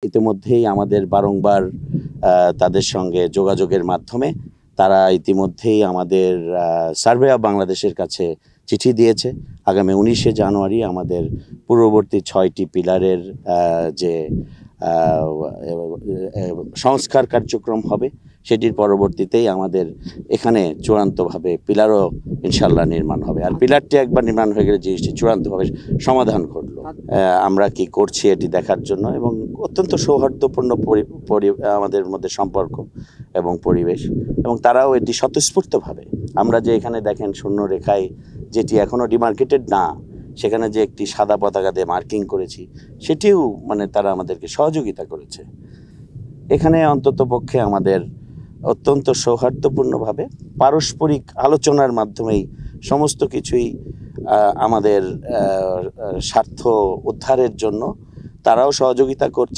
ইতিমধ্যেই আমাদের বারংবার তাদের সঙ্গে যোগাযোগের মাধ্যমে তারা ইতিমধ্যেই আমাদের সার্ভে অফ বাংলাদেশের কাছে চিঠি দিয়েছে। আগামী 19শে জানুয়ারি আমাদের পূর্ববর্তী 6টি পিলারের যে সংস্কার কার্যক্রম হবে সেটির পরবর্তীতেই আমাদের এখানে চূড়ান্তভাবে পিলারও ইনশাল্লাহ নির্মাণ হবে। আর পিলারটি একবার নির্মাণ হয়ে গেলে জিনিসটি চূড়ান্তভাবে সমাধান ঘটলো। আমরা কি করছি এটি দেখার জন্য, এবং অত্যন্ত সৌহার্দ্যপূর্ণ আমাদের মধ্যে সম্পর্ক এবং পরিবেশ, এবং তারাও এটি স্বতঃস্ফূর্তভাবে, আমরা যে এখানে দেখেন শূন্য রেখায় যেটি এখনও ডিমার্কেটেড না, সেখানে যে একটি সাদা পতাকা দিয়ে মার্কিং করেছি, সেটিও মানে তারা আমাদেরকে সহযোগিতা করেছে। এখানে অন্ততপক্ষে আমাদের অত্যন্ত সৌহার্দ্যপূর্ণভাবে পারস্পরিক আলোচনার মাধ্যমেই সমস্ত কিছুই আমাদের স্বার্থ উদ্ধারের জন্য তারাও সহযোগিতা করছে।